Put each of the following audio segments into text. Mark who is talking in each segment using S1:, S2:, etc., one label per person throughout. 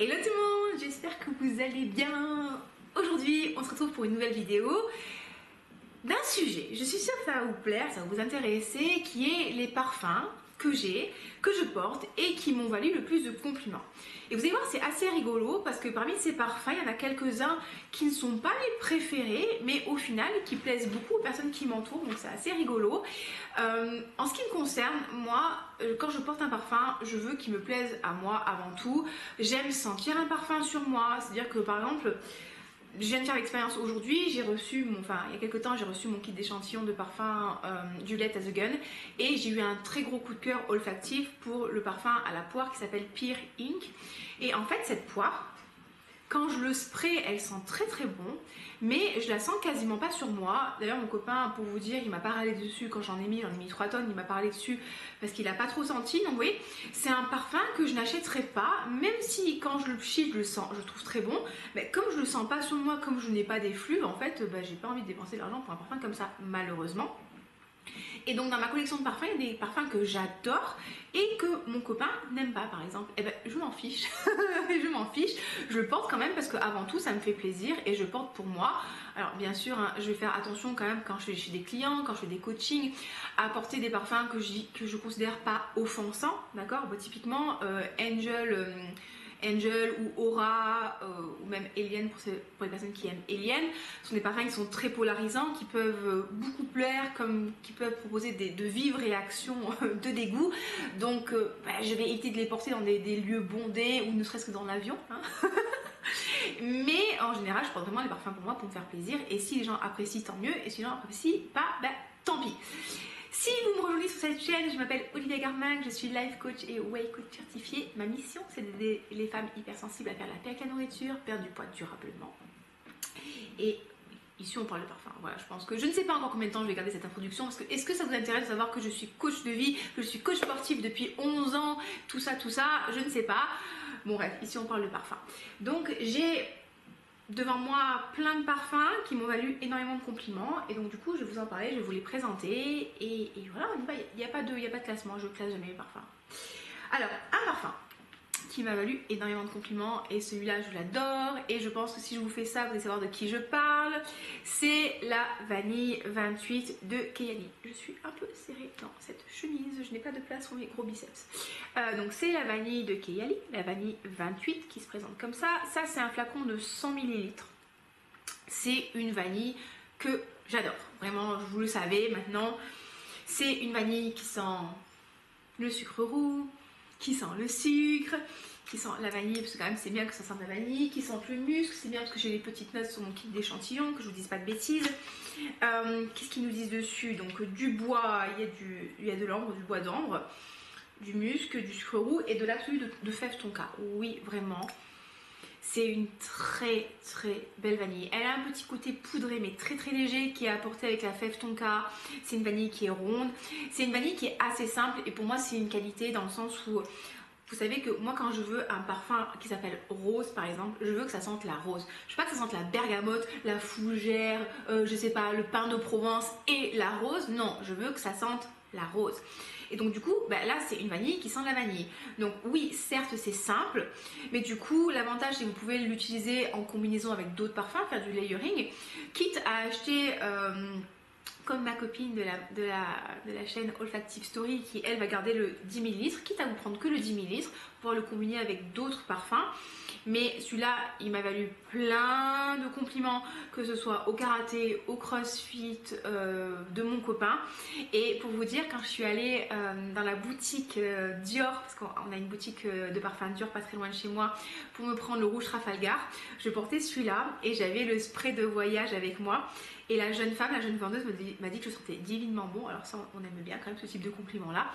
S1: Hello tout le monde, j'espère que vous allez bien. Aujourd'hui, on se retrouve pour une nouvelle vidéo d'un sujet. Je suis sûre que ça va vous plaire, ça va vous intéresser, qui est les parfums que j'ai, que je porte et qui m'ont valu le plus de compliments. Et vous allez voir, c'est assez rigolo parce que parmi ces parfums, il y en a quelques-uns qui ne sont pas les préférés, mais au final qui plaisent beaucoup aux personnes qui m'entourent, donc c'est assez rigolo. En ce qui me concerne, moi, quand je porte un parfum, je veux qu'il me plaise à moi avant tout. J'aime sentir un parfum sur moi, c'est-à-dire que par exemple, je viens de faire l'expérience aujourd'hui, il y a quelques temps, j'ai reçu mon kit d'échantillons de parfum Juliette as a Gun et j'ai eu un très gros coup de cœur olfactif pour le parfum à la poire qui s'appelle Pear Ink. Et en fait, cette poire, quand je le spray, elle sent très très bon, mais je la sens quasiment pas sur moi. D'ailleurs, mon copain, pour vous dire, il m'a pas râlé dessus quand j'en ai mis 3 tonnes, il m'a parlé dessus parce qu'il a pas trop senti. Donc vous voyez, c'est un parfum que je n'achèterai pas, même si quand je le chie, je le sens, je trouve très bon. Mais comme je le sens pas sur moi, comme je n'ai pas d'effluves, en fait, j'ai pas envie de dépenser de l'argent pour un parfum comme ça, malheureusement. Et donc dans ma collection de parfums, il y a des parfums que j'adore et que mon copain n'aime pas par exemple. Et je m'en fiche, je m'en fiche, je le porte quand même parce qu'avant tout ça me fait plaisir et je porte pour moi. Alors bien sûr, hein, je vais faire attention quand même quand je suis chez des clients, quand je fais des coachings, à porter des parfums que je considère pas offensants, d'accord. Typiquement Angel ou Aura ou même Alien pour les personnes qui aiment Alien, ce sont des parfums qui sont très polarisants, qui peuvent beaucoup plaire, comme qui peuvent proposer de vives réactions de dégoût. Donc je vais éviter de les porter dans des lieux bondés ou ne serait-ce que dans l'avion. Hein. Mais en général, je porte vraiment les parfums pour moi pour me faire plaisir. Et si les gens apprécient, tant mieux. Et si les gens apprécient pas, tant pis. Si vous me rejoignez sur cette chaîne, je m'appelle Olivia Garmac, je suis life coach et way coach certifiée. Ma mission, c'est d'aider les femmes hypersensibles à faire la paix avec la nourriture, perdre du poids durablement. Et ici, on parle de parfum. Voilà, je pense que je ne sais pas encore combien de temps je vais garder cette introduction parce que est-ce que ça vous intéresse de savoir que je suis coach de vie, que je suis coach sportif depuis 11 ans, tout ça, je ne sais pas. Bon bref, ici on parle de parfum. Donc j'ai devant moi plein de parfums qui m'ont valu énormément de compliments et donc du coup je vais vous en parler, je vais vous les présenter et voilà, il n'y a pas de classement, je classe jamais mes parfums. Alors un parfum qui m'a valu énormément de compliments et celui-là je l'adore et je pense que si je vous fais ça vous allez savoir de qui je parle, c'est la vanille 28 de Kayali. Je suis un peu serrée dans cette chemise, je n'ai pas de place pour mes gros biceps. Donc c'est la vanille de Kayali, la vanille 28 qui se présente comme ça. Ça c'est un flacon de 100 ml. C'est une vanille que j'adore, vraiment vous le savez maintenant. C'est une vanille qui sent le sucre roux, qui sent le sucre, qui sent la vanille, parce que quand même c'est bien que ça sente la vanille, qui sent le musc, c'est bien parce que j'ai les petites notes sur mon kit d'échantillons, que je vous dise pas de bêtises. Qu'est-ce qu'ils nous disent dessus? Donc du bois, il y a de l'ambre, du bois d'ambre, du musc, du sucre roux et de l'absolu de fève tonka. Oui, vraiment. C'est une très très belle vanille. Elle a un petit côté poudré mais très très léger qui est apporté avec la fève tonka. C'est une vanille qui est ronde. C'est une vanille qui est assez simple et pour moi c'est une qualité dans le sens où vous savez que moi quand je veux un parfum qui s'appelle rose par exemple, je veux que ça sente la rose. Je veux pas que ça sente la bergamote, la fougère, je sais pas, le pin de Provence et la rose. Non, je veux que ça sente la rose. Et donc du coup, là c'est une vanille qui sent la vanille. Donc oui, certes c'est simple, mais du coup l'avantage c'est que vous pouvez l'utiliser en combinaison avec d'autres parfums, faire du layering, quitte à acheter comme ma copine de la chaîne Olfactive Story qui elle va garder le 10 ml, quitte à vous prendre que le 10 ml, pouvoir le combiner avec d'autres parfums. Mais celui-là, il m'a valu plein de compliments, que ce soit au karaté, au crossfit de mon copain. Et pour vous dire, quand je suis allée dans la boutique Dior, parce qu'on a une boutique de parfums Dior pas très loin de chez moi, pour me prendre le rouge Trafalgar, je portais celui-là et j'avais le spray de voyage avec moi. Et la jeune vendeuse m'a dit que je sentais divinement bon. Alors ça, on aime bien quand même ce type de compliment-là.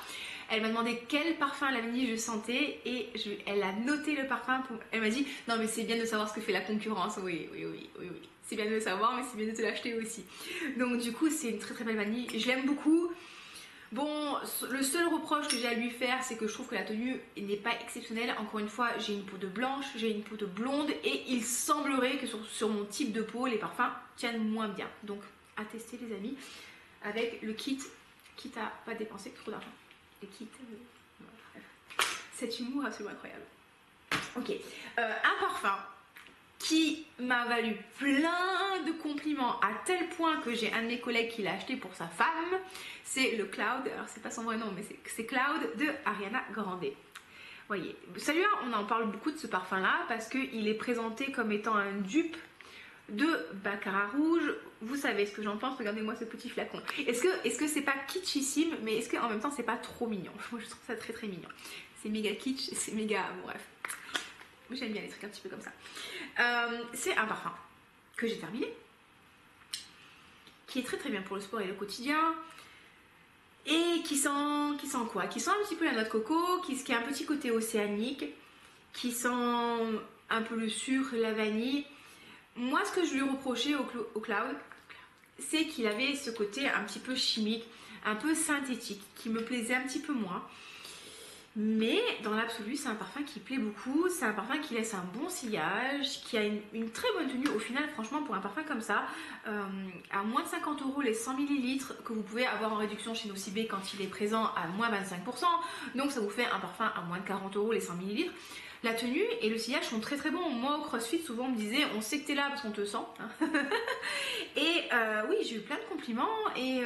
S1: Elle m'a demandé quel parfum à la vanille je sentais et elle a noté le parfum. Elle m'a dit, non mais c'est bien de savoir ce que fait la concurrence. Oui. C'est bien de le savoir, mais c'est bien de te l'acheter aussi. Donc du coup, c'est une très très belle vanille. Je l'aime beaucoup. Bon, le seul reproche que j'ai à lui faire, c'est que je trouve que la tenue n'est pas exceptionnelle. Encore une fois, j'ai une peau de blanche, j'ai une peau de blonde et il semblerait que sur mon type de peau, les parfums tiennent moins bien. Donc, à tester les amis, avec le kit, quitte à pas dépenser trop d'argent. Le kit, cet humour absolument incroyable. Ok, un parfum qui m'a valu plein de compliments à tel point que j'ai un de mes collègues qui l'a acheté pour sa femme, c'est le Cloud, alors c'est pas son vrai nom mais c'est Cloud de Ariana Grande. Voyez, celui-là on en parle beaucoup de ce parfum là parce qu'il est présenté comme étant un dupe de Baccarat rouge. Vous savez ce que j'en pense, regardez-moi ce petit flacon. Est-ce que c'est pas kitschissime, mais est-ce qu'en même temps c'est pas trop mignon? Moi je trouve ça très très mignon. C'est méga kitsch, c'est méga... Bon, bref. Moi j'aime bien les trucs un petit peu comme ça. C'est un parfum que j'ai terminé, qui est très très bien pour le sport et le quotidien. Et qui sent quoi? Qui sent un petit peu la noix de coco, qui a un petit côté océanique, qui sent un peu le sucre, la vanille. Moi, ce que je lui reprochais au Cloud, c'est qu'il avait ce côté un petit peu chimique, un peu synthétique, qui me plaisait un petit peu moins. Mais dans l'absolu, c'est un parfum qui plaît beaucoup, c'est un parfum qui laisse un bon sillage, qui a une très bonne tenue. Au final, franchement, pour un parfum comme ça, à moins de 50 € les 100 ml que vous pouvez avoir en réduction chez Nocibé quand il est présent à moins 25%, donc ça vous fait un parfum à moins de 40 € les 100 ml. La tenue et le sillage sont très très bons. Moi au CrossFit, souvent on me disait on sait que t'es là parce qu'on te sent. Et oui, j'ai eu plein de compliments. Et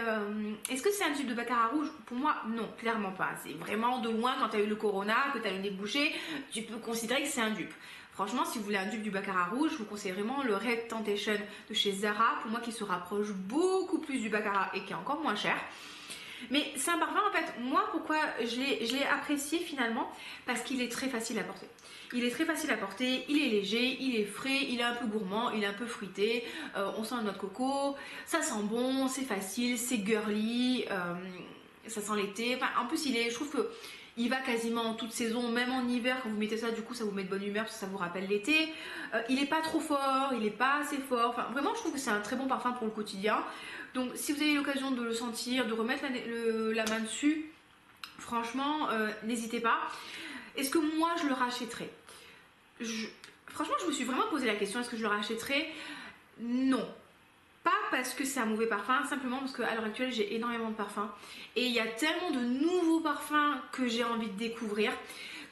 S1: est-ce que c'est un dupe de Baccarat rouge? Pour moi, non, clairement pas. C'est vraiment de loin quand tu as eu le corona, que tu as le nez bouché, tu peux considérer que c'est un dupe. Franchement, si vous voulez un dupe du Baccarat rouge, je vous conseille vraiment le Red Temptation de chez Zara, pour moi qui se rapproche beaucoup plus du Baccarat et qui est encore moins cher. Mais c'est un parfum, en fait, moi pourquoi je l'ai apprécié finalement, parce qu'il est très facile à porter. Il est très facile à porter, il est léger, il est frais, il est un peu gourmand, il est un peu fruité, on sent la noix de coco, ça sent bon, c'est facile, c'est girly, ça sent l'été. Enfin, en plus, je trouve que il va quasiment en toute saison, même en hiver, quand vous mettez ça, du coup, ça vous met de bonne humeur parce que ça vous rappelle l'été. Il n'est pas trop fort, il n'est pas assez fort. Enfin, vraiment, je trouve que c'est un très bon parfum pour le quotidien. Donc, si vous avez l'occasion de le sentir, de remettre la main dessus, franchement, n'hésitez pas. Est-ce que moi, je le rachèterais? Franchement, je me suis vraiment posé la question, est-ce que je le rachèterais? Non. Pas parce que c'est un mauvais parfum, simplement parce qu'à l'heure actuelle j'ai énormément de parfums et il y a tellement de nouveaux parfums que j'ai envie de découvrir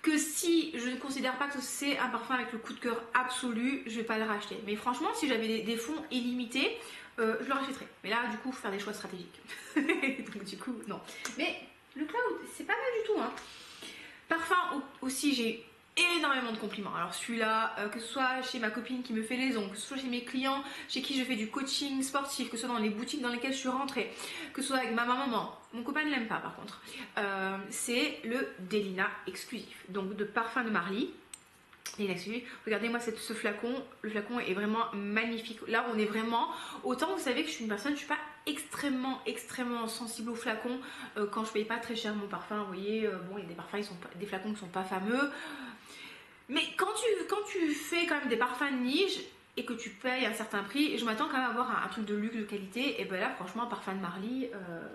S1: que si je ne considère pas que c'est un parfum avec le coup de cœur absolu, je vais pas le racheter. Mais franchement, si j'avais des fonds illimités, je le rachèterais. Mais là, du coup, faut faire des choix stratégiques. Donc du coup, non. Mais le Cloud, c'est pas mal du tout, hein. Parfum aussi, j'ai énormément de compliments. Alors celui-là, que ce soit chez ma copine qui me fait les ongles, que ce soit chez mes clients, chez qui je fais du coaching sportif, que ce soit dans les boutiques dans lesquelles je suis rentrée, que ce soit avec ma maman, mon copain ne l'aime pas par contre, c'est le Delina exclusif, donc de parfum de Marly. Et regardez-moi ce flacon, le flacon est vraiment magnifique. Là on est vraiment, autant vous savez que je suis une personne, je suis pas extrêmement sensible au flacon quand je paye pas très cher mon parfum. Vous voyez, bon, il y a des parfums, des flacons qui sont pas fameux. Mais quand tu fais quand même des parfums de niche et que tu payes un certain prix, je m'attends quand même à avoir un truc de luxe, de qualité. Et ben là, franchement, un parfum de Marly,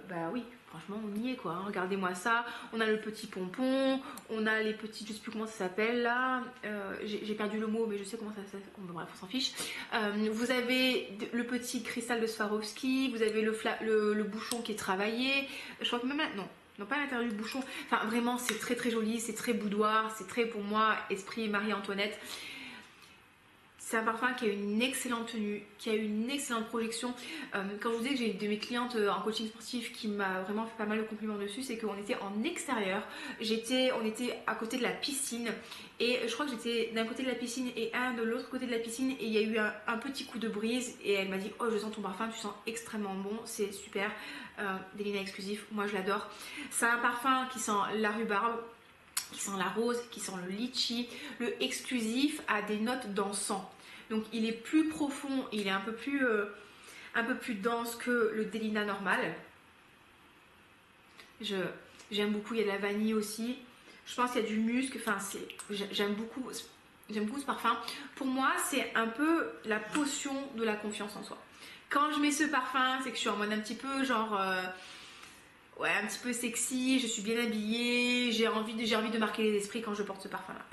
S1: bah oui, franchement, on y est quoi. Hein. Regardez-moi ça. On a le petit pompon, on a les petits, je sais plus comment ça s'appelle là. J'ai perdu le mot, mais je sais comment ça s'appelle. Bref, on s'en fiche. Vous avez le petit cristal de Swarovski, vous avez le bouchon qui est travaillé. Je crois que même là, non, pas à l'intérieur du bouchon. Enfin, vraiment, c'est très très joli, c'est très boudoir, c'est très pour moi esprit Marie-Antoinette. C'est un parfum qui a une excellente tenue, qui a une excellente projection. Quand je vous dis que j'ai une de mes clientes en coaching sportif qui m'a vraiment fait pas mal de compliments dessus, c'est qu'on était en extérieur. On était à côté de la piscine et je crois que j'étais d'un côté de la piscine et un de l'autre côté de la piscine et il y a eu un petit coup de brise et elle m'a dit oh je sens ton parfum, tu sens extrêmement bon, c'est super. Delina exclusif, moi je l'adore. C'est un parfum qui sent la rhubarbe, qui sent la rose, qui sent le litchi. Le exclusif a des notes d'encens. Donc il est plus profond, il est un peu plus dense que le Delina normal. J'aime beaucoup, il y a de la vanille aussi. Je pense qu'il y a du musc, enfin j'aime beaucoup ce parfum. Pour moi, c'est un peu la potion de la confiance en soi. Quand je mets ce parfum, c'est que je suis en mode un petit peu genre... ouais, un petit peu sexy, je suis bien habillée, j'ai envie de marquer les esprits quand je porte ce parfum là.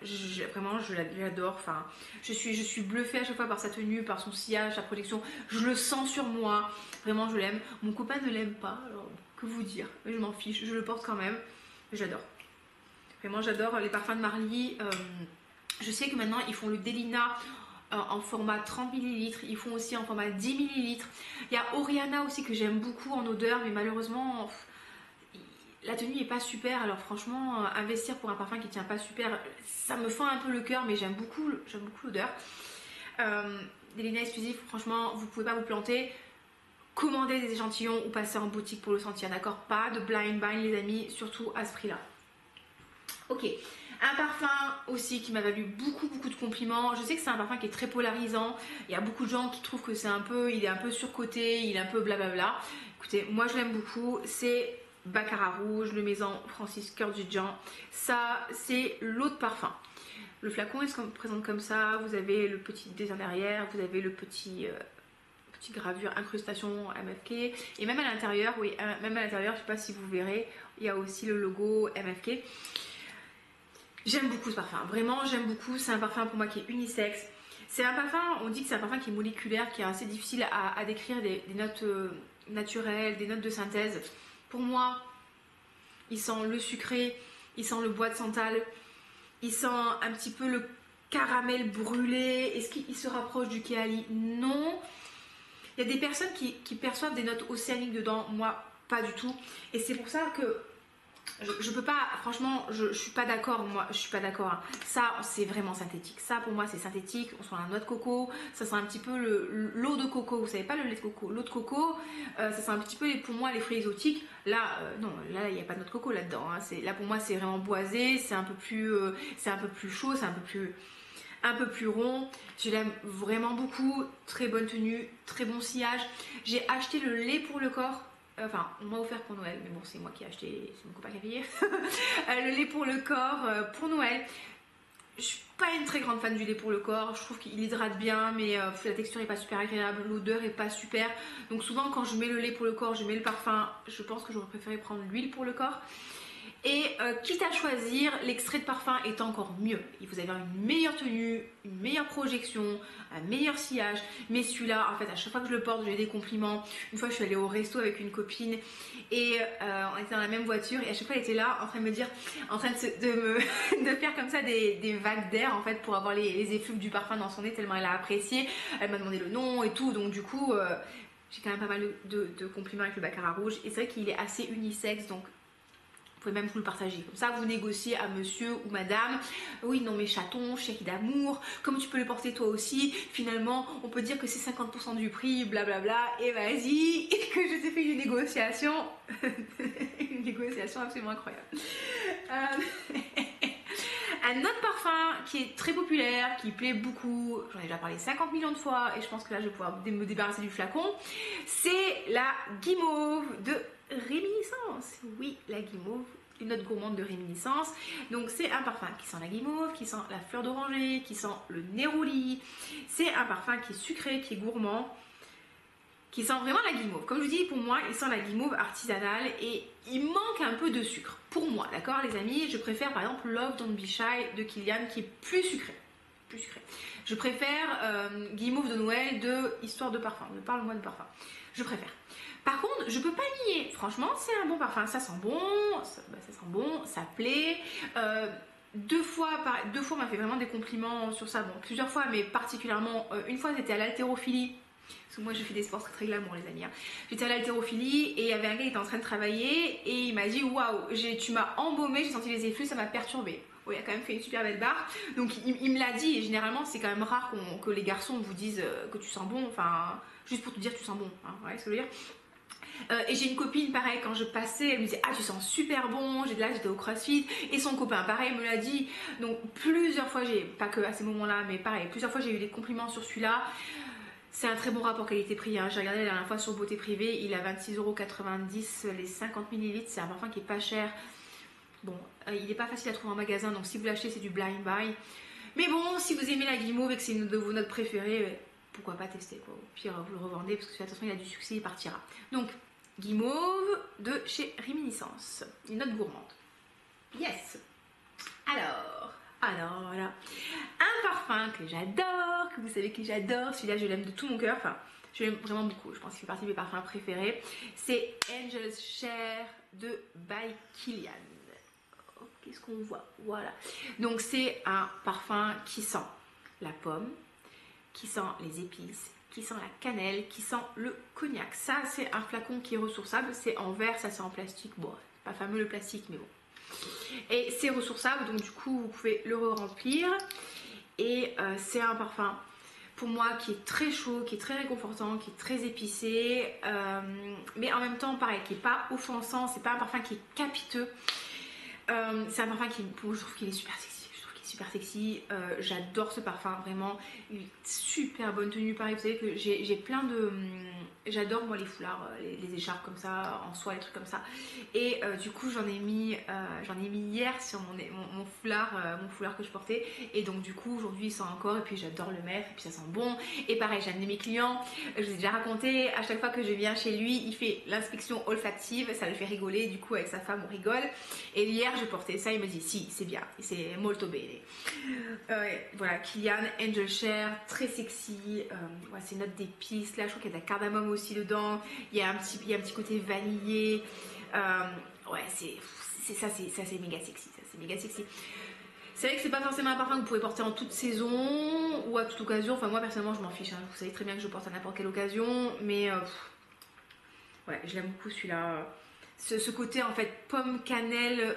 S1: Vraiment, je l'adore, enfin, je suis bluffée à chaque fois par sa tenue, par son sillage, sa projection, je le sens sur moi, vraiment je l'aime. Mon copain ne l'aime pas, alors que vous dire, mais je m'en fiche, je le porte quand même, j'adore. Vraiment, j'adore les parfums de Marly. Je sais que maintenant ils font le Delina en format 30 ml, ils font aussi en format 10 ml. Il y a Oriana aussi que j'aime beaucoup en odeur, mais malheureusement la tenue est pas super. Alors franchement, investir pour un parfum qui tient pas super, ça me fend un peu le cœur, mais j'aime beaucoup l'odeur. Delina exclusif, franchement, vous pouvez pas vous planter. Commandez des échantillons ou passez en boutique pour le sentir, d'accord? Pas de blind buy les amis, surtout à ce prix là. Ok, un parfum aussi qui m'a valu beaucoup de compliments. Je sais que c'est un parfum qui est très polarisant. Il y a beaucoup de gens qui trouvent que il est un peu surcoté, il est un peu blablabla. Écoutez, moi je l'aime beaucoup. C'est Baccarat Rouge, le Maison Francis Cœur du Jean. Ça, c'est l'eau de parfum. Le flacon il se présente comme ça. Vous avez le petit dessin derrière, vous avez le petit gravure incrustation MFK, et même à l'intérieur, oui, même à l'intérieur, je sais pas si vous verrez, il y a aussi le logo MFK. J'aime beaucoup ce parfum, vraiment j'aime beaucoup. C'est un parfum pour moi qui est unisexe. C'est un parfum, on dit que c'est un parfum qui est moléculaire, qui est assez difficile à décrire, des notes naturelles, des notes de synthèse. Pour moi, il sent le sucré, il sent le bois de santal, il sent un petit peu le caramel brûlé. Est-ce qu'il se rapproche du kéali? Non. Il y a des personnes qui perçoivent des notes océaniques dedans, moi pas du tout. Et c'est pour ça que je peux pas, franchement, je suis pas d'accord, moi je suis pas d'accord. Hein. Ça c'est vraiment synthétique. Ça pour moi c'est synthétique. On sent la noix de coco, ça sent un petit peu l'eau de coco. Vous savez pas le lait de coco, l'eau de coco, ça sent un petit peu pour moi les fruits exotiques. Là, non, là il n'y a pas de noix de coco là-dedans. Hein. Là pour moi c'est vraiment boisé, c'est un peu plus chaud, c'est un peu plus rond. Je l'aime vraiment beaucoup. Très bonne tenue, très bon sillage. J'ai acheté le lait pour le corps. Enfin, on m'a offert pour Noël, mais bon, c'est moi qui ai acheté, c'est mon copain qui a payé. Le lait pour le corps pour Noël. Je suis pas une très grande fan du lait pour le corps. Je trouve qu'il hydrate bien, mais la texture est pas super agréable. L'odeur est pas super. Donc souvent, quand je mets le lait pour le corps, je mets le parfum. Je pense que j'aurais préféré prendre l'huile pour le corps. Et quitte à choisir, l'extrait de parfum est encore mieux. Vous avez une meilleure tenue, une meilleure projection, un meilleur sillage. Mais celui-là, en fait, à chaque fois que je le porte, j'ai des compliments. Une fois, je suis allée au resto avec une copine et on était dans la même voiture. Et à chaque fois, elle était là en train de me dire, en train de faire comme ça des vagues d'air en fait pour avoir les effluves du parfum dans son nez tellement elle a apprécié. Elle m'a demandé le nom et tout. Donc du coup, j'ai quand même pas mal de compliments avec le Baccarat Rouge. Et c'est vrai qu'il est assez unisexe, donc vous pouvez même vous le partager. Comme ça, vous négociez à monsieur ou madame. Oui, non, mais chaton, chéri d'amour, comme tu peux le porter toi aussi. Finalement, on peut dire que c'est 50% du prix, blablabla. Et vas-y, que je t'ai fait une négociation. Une négociation absolument incroyable. Un autre parfum qui est très populaire, qui plaît beaucoup, j'en ai déjà parlé 50 millions de fois et je pense que là je vais pouvoir me débarrasser du flacon, c'est la Guimauve de Réminiscence. Oui, la Guimauve, une note gourmande de Réminiscence. Donc c'est un parfum qui sent la guimauve, qui sent la fleur d'oranger, qui sent le néroli. C'est un parfum qui est sucré, qui est gourmand, qui sent vraiment la guimauve. Comme je vous dis, pour moi, il sent la guimauve artisanale et il manque un peu de sucre. Pour moi, d'accord les amis, je préfère par exemple Love Don't Be Shy de Kilian qui est plus sucré. Plus sucré. Je préfère Guimauve de Noël de Histoire de parfum. Ne parle-moi de parfum. Je préfère. Par contre, je peux pas nier. Franchement, c'est un bon parfum. Ça sent bon, ça sent bon, ça plaît. Deux fois m'a fait vraiment des compliments sur ça. Bon, plusieurs fois, mais particulièrement une fois, j'étais à l'haltérophilie. Parce que moi je fais des sports très glamour les amis. Hein. J'étais à l'haltérophilie et il y avait un gars qui était en train de travailler et il m'a dit waouh, tu m'as embaumé, j'ai senti les effluves, ça m'a perturbé. Oh, il a quand même fait une super belle barre. Donc il me l'a dit et généralement c'est quand même rare que les garçons vous disent que tu sens bon, enfin juste pour te dire que tu sens bon. Hein, ouais, ce que je veux dire. Et j'ai une copine pareil, quand je passais, elle me disait ah tu sens super bon, j'étais au CrossFit et son copain pareil me l'a dit. Donc plusieurs fois, pas que à ces moments-là, mais pareil, plusieurs fois j'ai eu des compliments sur celui-là. C'est un très bon rapport qualité-prix, hein. J'ai regardé la dernière fois sur Beauté Privée, il a 26,90 € les 50 ml, c'est un parfum qui est pas cher. Bon, il n'est pas facile à trouver en magasin, donc si vous l'achetez c'est du blind buy. Mais bon, si vous aimez la guimauve et que c'est une de vos notes préférées, pourquoi pas tester quoi. Au pire vous le revendez parce que attention il a du succès, il partira. Donc guimauve de chez Réminiscence, une note gourmande. Yes. Alors voilà, un parfum que j'adore, que vous savez que j'adore, celui-là je l'aime de tout mon cœur, enfin je l'aime vraiment beaucoup, je pense qu'il fait partie de mes parfums préférés, c'est Angel's Share de by Kilian. qu'est-ce qu'on voit? Voilà. Donc c'est un parfum qui sent la pomme, qui sent les épices, qui sent la cannelle, qui sent le cognac. Ça, c'est un flacon qui est ressourçable. C'est en verre, ça c'est en plastique. Bon, pas fameux le plastique, mais bon. Et c'est ressourçable, donc du coup, vous pouvez le remplir. Et c'est un parfum, pour moi, qui est très chaud, qui est très réconfortant, qui est très épicé. Mais en même temps, pareil, qui n'est pas offensant. C'est pas un parfum qui est capiteux. C'est un parfum qui, je trouve qu'il est super sexy. Super sexy, j'adore ce parfum, vraiment une super bonne tenue. Pareil, vous savez que j'ai plein de, j'adore moi les foulards, les écharpes comme ça en soie, les trucs comme ça, et du coup j'en ai mis hier sur mon foulard que je portais, et donc du coup aujourd'hui il sent encore, et puis j'adore le mettre, et puis ça sent bon. Et pareil, j'ai un de mes clients, je vous ai déjà raconté, à chaque fois que je viens chez lui il fait l'inspection olfactive, ça le fait rigoler, du coup avec sa femme on rigole. Et hier je portais ça, il me dit si c'est bien, c'est molto bene. Voilà, Kilian Angel Share, très sexy, ouais, c'est note d'épices, là je crois qu'il y a de la cardamome aussi dedans, il y a un petit côté vanillé, ouais c'est méga sexy, ça c'est méga sexy. C'est vrai que c'est pas forcément un parfum que vous pouvez porter en toute saison ou à toute occasion, enfin moi personnellement je m'en fiche, hein. Vous savez très bien que je porte à n'importe quelle occasion, mais ouais, je l'aime beaucoup celui-là. Ce côté en fait pomme cannelle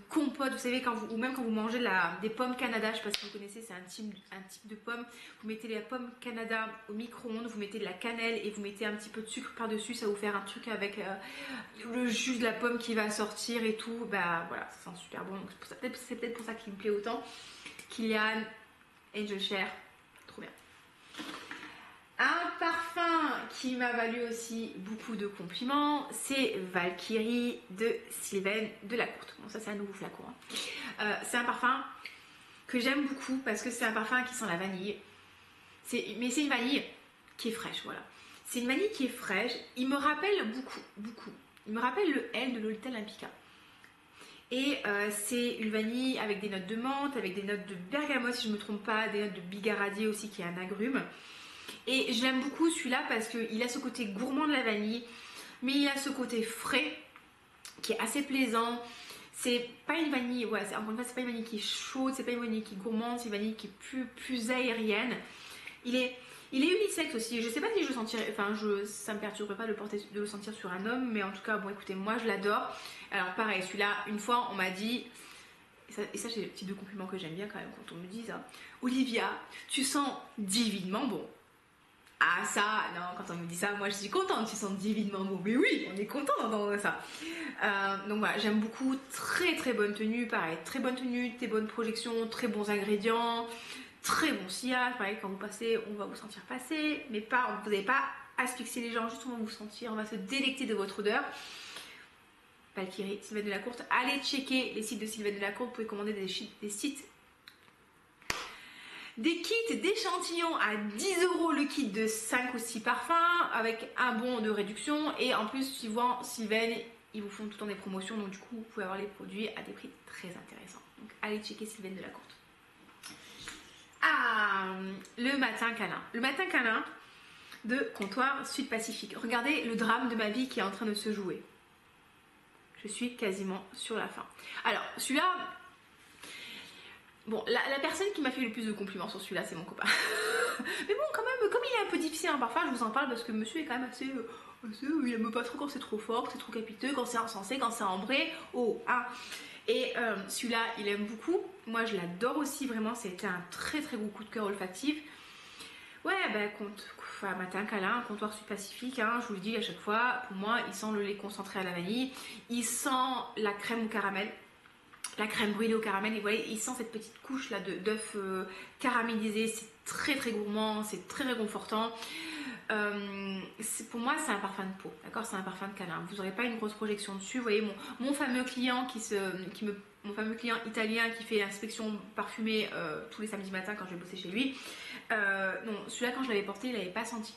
S1: compote, vous savez, ou même quand vous mangez des pommes Canada, je sais pas si vous connaissez, c'est un type de pomme. Vous mettez la pomme Canada au micro-ondes, vous mettez de la cannelle et vous mettez un petit peu de sucre par dessus, ça va vous faire un truc avec le jus de la pomme qui va sortir et tout. Bah voilà, ça sent super bon, donc c'est peut-être pour ça qu'il me plaît autant. Kilian Angel Share, trop bien. Un parfum qui m'a valu aussi beaucoup de compliments, c'est Valkyrie de Sylvaine Delacourte. Bon, ça c'est un nouveau flacon, hein. C'est un parfum que j'aime beaucoup parce que c'est un parfum qui sent la vanille. Mais c'est une vanille qui est fraîche, voilà. C'est une vanille qui est fraîche. Il me rappelle beaucoup. Il me rappelle le L de Lolita Olympica. Et c'est une vanille avec des notes de menthe, avec des notes de bergamote si je ne me trompe pas, des notes de bigaradier aussi qui est un agrume. Et je l'aime beaucoup celui-là parce qu'il a ce côté gourmand de la vanille, mais il a ce côté frais qui est assez plaisant. C'est pas une vanille, ouais, encore une fois, c'est pas une vanille qui est chaude, c'est pas une vanille qui est gourmande, c'est une vanille qui est plus aérienne. Il est unisexe aussi. Je sais pas si je le sentirais, enfin, ça me perturberait pas de le sentir sur un homme, mais en tout cas, bon, écoutez, moi je l'adore. Alors, pareil, celui-là, une fois, on m'a dit. Et ça c'est le type de compliment que j'aime bien quand même quand on me dit ça. Olivia, tu sens divinement bon. Ah ça, non, quand on me dit ça, moi je suis contente, tu sens divinement bon. Mais oui, on est content d'entendre ça. Donc voilà, j'aime beaucoup, très bonne tenue, pareil, très bonne tenue, très bonne projection, très bons ingrédients, très bon sillage, pareil, quand vous passez, on va vous sentir passer, mais pas, vous n'avez pas asphyxier les gens, juste on va vous sentir, on va se délecter de votre odeur. Valkyrie, Sylvaine Delacourte, allez checker les sites de Sylvaine Delacourte, vous pouvez commander des sites. Des kits d'échantillons à 10 € le kit de 5 ou 6 parfums avec un bon de réduction, et en plus suivant Sylvaine ils vous font tout le temps des promotions, donc du coup vous pouvez avoir les produits à des prix très intéressants. Donc allez checker Sylvaine Delacourte. Ah, le matin câlin. Le matin câlin de Comptoir Sud Pacifique. Regardez le drame de ma vie qui est en train de se jouer. Je suis quasiment sur la fin. Alors celui-là, bon, la personne qui m'a fait le plus de compliments sur celui-là, c'est mon copain. Mais bon, quand même, comme il est un peu difficile, hein, parfois je vous en parle parce que monsieur est quand même assez il aime pas trop quand c'est trop fort, quand c'est trop capiteux, quand c'est insensé, quand c'est ambré. Oh, ah. Et celui-là, il aime beaucoup. Moi, je l'adore aussi, vraiment. C'était un très gros coup de cœur olfactif. Ouais, bah, matin câlin, Comptoir Sud Pacifique, hein, je vous le dis à chaque fois. Pour moi, il sent le lait concentré à la vanille. Il sent la crème au caramel. La crème brûlée au caramel, et vous voyez, il sent cette petite couche là d'œuf caramélisé. C'est très gourmand, c'est très réconfortant. Pour moi, c'est un parfum de peau, d'accord, c'est un parfum de câlin. Vous n'aurez pas une grosse projection dessus. Vous voyez mon fameux client mon fameux client italien qui fait l'inspection parfumée tous les samedis matins quand je vais bosser chez lui. Non, celui-là quand je l'avais porté, il n'avait pas senti.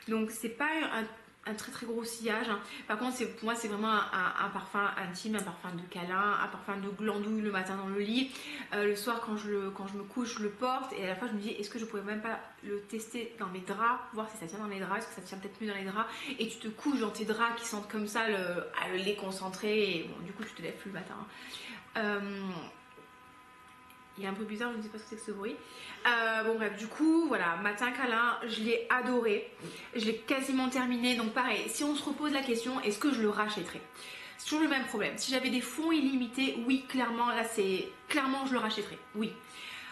S1: Donc c'est pas un très très gros sillage. Par contre, pour moi, c'est vraiment un parfum intime, un parfum de câlin, un parfum de glandouille le matin dans le lit. Le soir, quand je me couche, je le porte. Et à la fois, je me dis, est-ce que je pourrais même pas le tester dans mes draps, voir si ça tient dans mes draps, est-ce que ça tient peut-être mieux dans les draps. Et tu te couches dans tes draps qui sentent comme ça le lait concentré. Et bon, du coup, tu te lèves plus le matin. Il est un peu bizarre, je ne sais pas ce que c'est que ce bruit. Bon bref, du coup, voilà, matin câlin, je l'ai adoré. Je l'ai quasiment terminé. Donc pareil, si on se repose la question, est-ce que je le rachèterais? C'est toujours le même problème. Si j'avais des fonds illimités, oui, clairement, là c'est... Clairement, je le rachèterais, oui.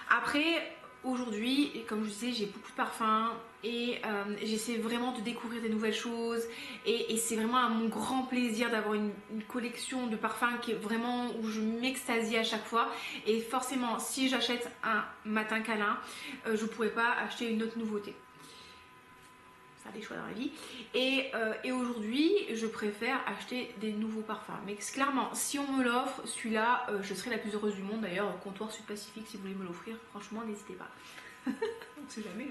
S1: Après, aujourd'hui, comme je disais, j'ai beaucoup de parfums et j'essaie vraiment de découvrir des nouvelles choses et c'est vraiment à mon grand plaisir d'avoir une collection de parfums qui est vraiment où je m'extasie à chaque fois. Et forcément, si j'achète un matin câlin, je pourrais pas acheter une autre nouveauté. Ça a des choix dans la vie. Et aujourd'hui, je préfère acheter des nouveaux parfums. Mais clairement, si on me l'offre, celui-là, je serai la plus heureuse du monde. D'ailleurs, comptoir Sud-Pacifique, si vous voulez me l'offrir, franchement, n'hésitez pas. On sait jamais.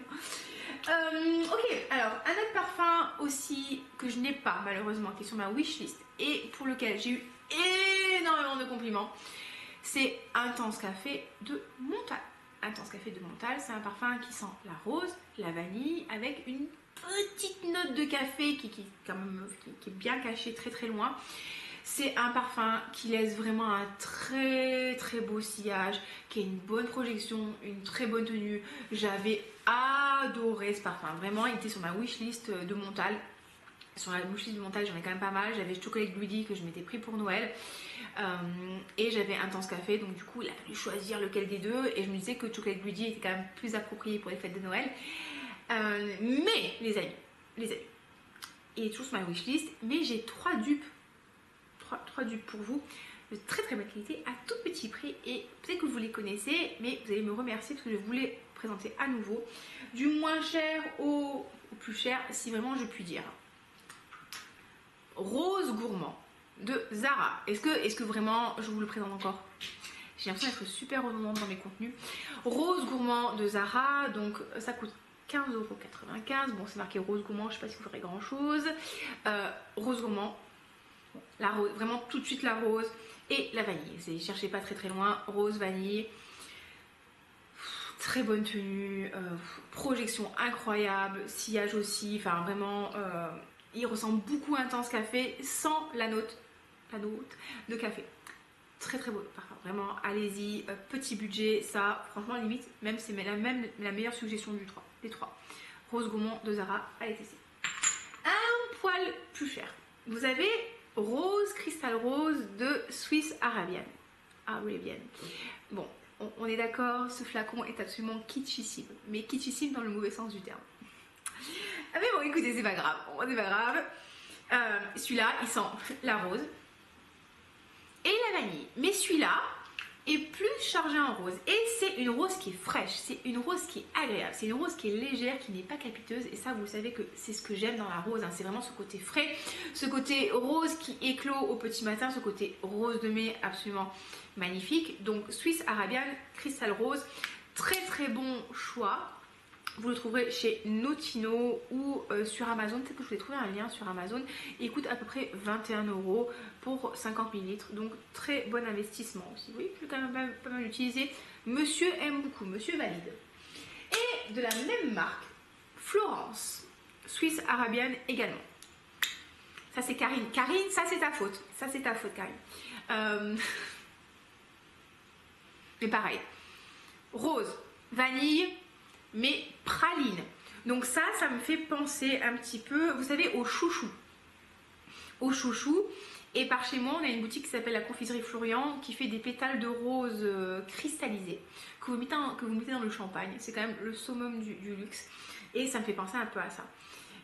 S1: Ok, alors, un autre parfum aussi que je n'ai pas, malheureusement, qui est sur ma wishlist et pour lequel j'ai eu énormément de compliments, c'est Intense Café de Montal. Intense Café de Montal, c'est un parfum qui sent la rose, la vanille, avec une petite note de café qui est bien cachée très très loin. C'est un parfum qui laisse vraiment un très très beau sillage, qui a une bonne projection, une très bonne tenue. J'avais adoré ce parfum, vraiment il était sur ma wishlist de Montal. Sur la wishlist de Montal, j'en ai quand même pas mal. J'avais Chocolate Greedy que je m'étais pris pour Noël. Et j'avais Intense Café, donc du coup il a fallu choisir lequel des deux. Et je me disais que Chocolate Greedy était quand même plus approprié pour les fêtes de Noël. Mais les amis, il est toujours sur ma wishlist, mais j'ai 3 dupes pour vous de très très bonne qualité à tout petit prix et peut-être que vous les connaissez, mais vous allez me remercier parce que je vous les présenter à nouveau du moins cher au plus cher, si vraiment je puis dire. Rose Gourmand de Zara. Est-ce que vraiment je vous le présente encore? J'ai l'impression d'être super redondante dans mes contenus. Rose Gourmand de Zara, donc ça coûte 15,95 €. Bon, c'est marqué Rose Gourmand, je sais pas si vous ferez grand chose. Rose Gourmand, la rose, vraiment tout de suite la rose et la vanille. Vous ne cherchez pas très très loin. Rose, vanille, très bonne tenue, projection incroyable, sillage aussi. Enfin vraiment, il ressemble beaucoup à Intense Café sans la note de café. Très très beau parfum, vraiment allez-y, petit budget, ça franchement limite, même c'est la meilleure suggestion des trois. Rose Gourmand de Zara, allez tester. Un poil plus cher, vous avez Rose Cristal Rose de Swiss Arabian. Bon, on est d'accord, ce flacon est absolument kitschissime, mais kitschissime dans le mauvais sens du terme. Ah mais bon écoutez, c'est pas grave, celui-là il sent la rose et la vanille, mais celui-là est plus chargé en rose et c'est une rose qui est fraîche, c'est une rose qui est agréable, c'est une rose qui est légère, qui n'est pas capiteuse et ça vous savez que c'est ce que j'aime dans la rose, hein. C'est vraiment ce côté frais, ce côté rose qui éclot au petit matin, ce côté rose de mai absolument magnifique. Donc Swiss Arabian Crystal Rose, très très bon choix. Vous le trouverez chez Notino ou sur Amazon. Peut-être que je vous ai trouvé un lien sur Amazon. Il coûte à peu près 21 € pour 50 ml. Donc très bon investissement aussi. Oui, je vais quand même pas mal l'utiliser. Monsieur aime beaucoup, monsieur valide. Et de la même marque, Florence, Swiss Arabian également. Ça c'est Karine. Karine, ça c'est ta faute. Ça c'est ta faute, Karine. Mais pareil. Rose, vanille, mais praline. Donc ça me fait penser un petit peu, vous savez, au chouchou. Au chouchou. Et par chez moi, on a une boutique qui s'appelle la Confiserie Florian qui fait des pétales de rose cristallisés que vous mettez dans le champagne. C'est quand même le summum du luxe. Et ça me fait penser un peu à ça.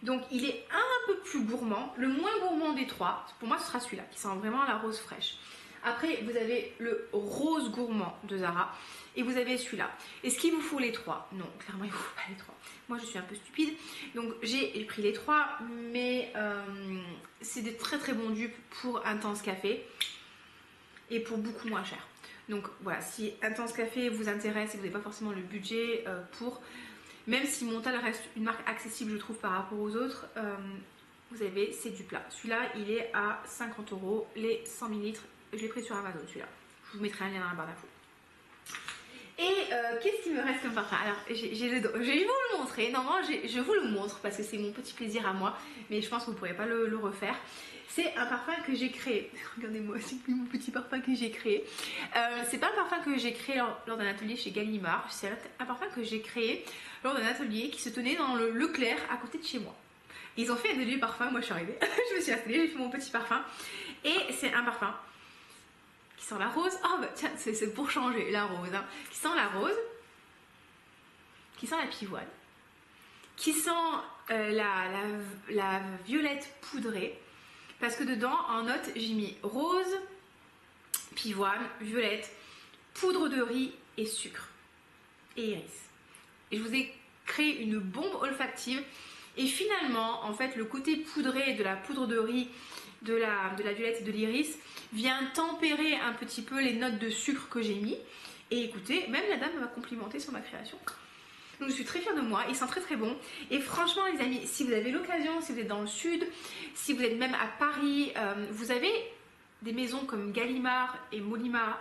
S1: Donc il est un peu plus gourmand. Le moins gourmand des trois, pour moi, ce sera celui-là qui sent vraiment la rose fraîche. Après, vous avez le rose gourmand de Zara. Et vous avez celui-là. Est-ce qu'il vous faut les trois? Non, clairement il ne vous faut pas les trois. Moi je suis un peu stupide. Donc j'ai pris les trois. Mais c'est des très très bons dupes pour Intense Café. Et pour beaucoup moins cher. Donc voilà, si Intense Café vous intéresse et vous n'avez pas forcément le budget pour... Même si Montal reste une marque accessible je trouve par rapport aux autres. vous avez ces dupes-là. Celui-là, il est à 50 €, les 100 ml. Je l'ai pris sur Amazon, celui-là. Je vous mettrai un lien dans la barre d'infos. Et qu'est-ce qu'il me reste comme parfum? Alors, je vais vous le montrer. Normalement, je vous le montre parce que c'est mon petit plaisir à moi. Mais je pense que vous ne pourrez pas le refaire. C'est un parfum que j'ai créé. Regardez-moi, c'est mon petit parfum que j'ai créé. C'est pas un parfum que j'ai créé lors d'un atelier chez Gallimard. C'est un parfum que j'ai créé lors d'un atelier qui se tenait dans le Leclerc à côté de chez moi. Ils ont fait un atelier parfum. Moi, je suis arrivée. Je me suis installée, j'ai fait mon petit parfum. Et c'est un parfum qui sent la rose. Oh bah tiens, c'est pour changer, la rose. Hein. Qui sent la rose, qui sent la pivoine, qui sent la violette poudrée. Parce que dedans, en note, j'ai mis rose, pivoine, violette, poudre de riz et sucre. Et iris. Et je vous ai créé une bombe olfactive. Et finalement, en fait, le côté poudré de la poudre de riz, de la violette et de l'iris vient tempérer un petit peu les notes de sucre que j'ai mis. Et écoutez, même la dame m'a complimenté sur ma création. Donc je suis très fière de moi, il sent très très bon. Et franchement les amis, si vous avez l'occasion, si vous êtes dans le sud, si vous êtes même à Paris, vous avez des maisons comme Gallimard et Molinard.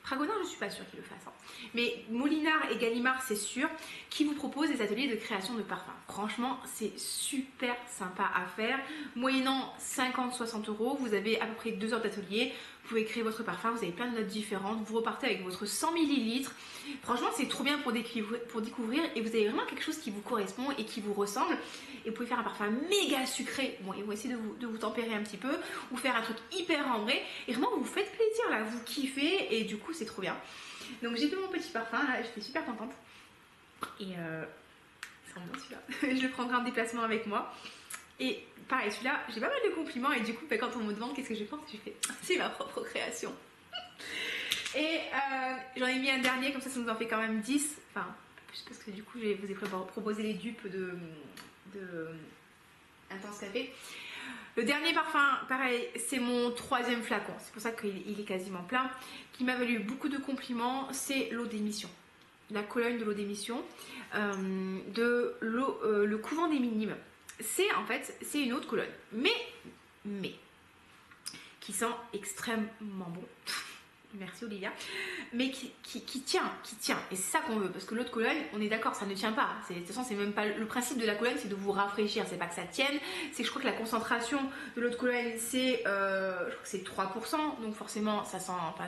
S1: Fragonard, je ne suis pas sûre qu'ils le fassent. Hein. Mais Molinard et Gallimard, c'est sûr, qui vous proposent des ateliers de création de parfums. Franchement, c'est super sympa à faire. Moyennant 50-60 €, vous avez à peu près 2 heures d'atelier. Vous pouvez créer votre parfum, vous avez plein de notes différentes. Vous repartez avec votre 100 ml. Franchement, c'est trop bien pour découvrir et vous avez vraiment quelque chose qui vous correspond et qui vous ressemble. Et vous pouvez faire un parfum méga sucré. Bon, ils vont essayer de vous tempérer un petit peu ou faire un truc hyper ambré. Et vraiment, vous faites plaisir là, vous kiffez et du coup, c'est trop bien. Donc, j'ai fait mon petit parfum là, j'étais super contente. Et c'est bon celui-là. Je le prendrai en déplacement avec moi. Et pareil, celui-là, j'ai pas mal de compliments et du coup, quand on me demande qu'est-ce que je pense, je fais c'est ma propre création. Et j'en ai mis un dernier, comme ça nous en fait quand même 10. Enfin, parce que du coup, je vous ai proposé les dupes de Intense Café. Le dernier parfum, pareil, c'est mon 3e flacon. C'est pour ça qu'il est quasiment plein. Qui m'a valu beaucoup de compliments, c'est l'eau d'émission. La Cologne de l'eau d'émission. Le couvent des Minimes. C'est en fait, c'est une eau de Cologne. Mais, qui sent extrêmement bon. Merci Olivia, mais qui tient, et c'est ça qu'on veut, parce que l'eau de Cologne, on est d'accord, ça ne tient pas, de toute façon c'est même pas, le principe de la Cologne c'est de vous rafraîchir, c'est pas que ça tienne, c'est que je crois que la concentration de l'eau de Cologne c'est, je crois que c'est 3%, donc forcément ça sent pas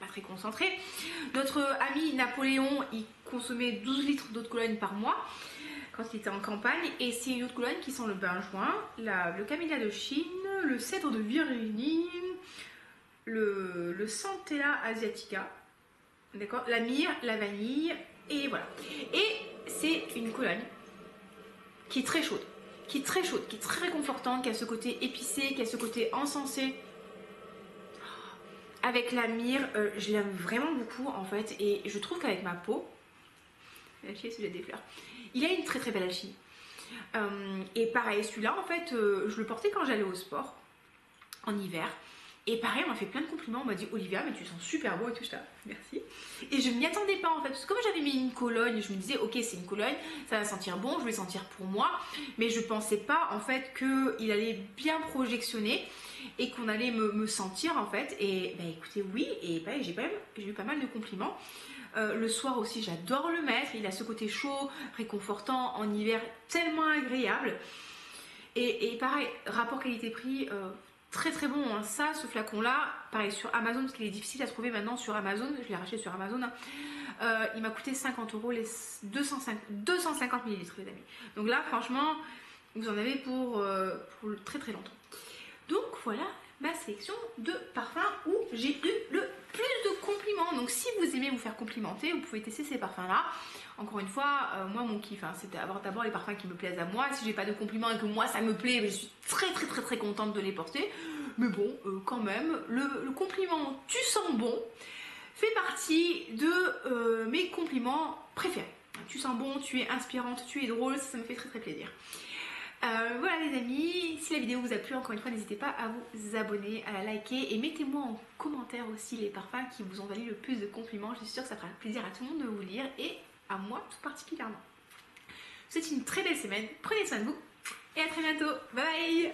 S1: très concentré. Notre ami Napoléon, il consommait 12 litres d'eau de Cologne par mois, quand il était en campagne, et c'est une eau de Cologne qui sent le benjoin, le camélia de Chine, le cèdre de Virginie, le Centella asiatica, d'accord, la myrrhe, la vanille, et voilà. Et c'est une Cologne qui est très chaude, qui est très réconfortante, qui a ce côté épicé, qui a ce côté encensé. Avec la myrrhe, je l'aime vraiment beaucoup en fait, et je trouve qu'avec ma peau, l'alchimie c'est des fleurs, il a une très belle alchimie. Et pareil, celui-là en fait, je le portais quand j'allais au sport, en hiver. Et pareil, on m'a fait plein de compliments, on m'a dit Olivia, mais tu sens super beau et tout ça, merci. Et je m'y attendais pas en fait, parce que comme j'avais mis une Cologne, je me disais ok c'est une Cologne, ça va sentir bon, je vais sentir pour moi, mais je pensais pas en fait qu'il allait bien projectionner et qu'on allait me sentir en fait. Et bah écoutez oui, et bah, j'ai eu pas mal de compliments. Le soir aussi j'adore le mettre, il a ce côté chaud, réconfortant, en hiver tellement agréable. Et pareil, rapport qualité-prix, très bon, hein. Ça, ce flacon là, pareil sur Amazon, parce qu'il est difficile à trouver maintenant sur Amazon, je l'ai racheté sur Amazon, hein. Il m'a coûté 50 € les 250 ml les amis. Donc là franchement, vous en avez pour très longtemps. Donc voilà ma sélection de parfums où j'ai eu le plus de compliments. Donc si vous aimez vous faire complimenter, vous pouvez tester ces parfums là. Encore une fois, moi mon kiff, hein, c'est d'avoir d'abord les parfums qui me plaisent à moi. Si j'ai pas de compliments et que moi ça me plaît, je suis très contente de les porter. Mais bon, quand même, le compliment tu sens bon fait partie de mes compliments préférés. Tu sens bon, tu es inspirante, tu es drôle, ça me fait très plaisir. Voilà les amis, si la vidéo vous a plu, encore une fois n'hésitez pas à vous abonner, à la liker et mettez-moi en commentaire aussi les parfums qui vous ont valu le plus de compliments. Je suis sûre que ça fera plaisir à tout le monde de vous lire et à moi tout particulièrement. Je vous souhaite une très belle semaine, prenez soin de vous et à très bientôt. Bye bye.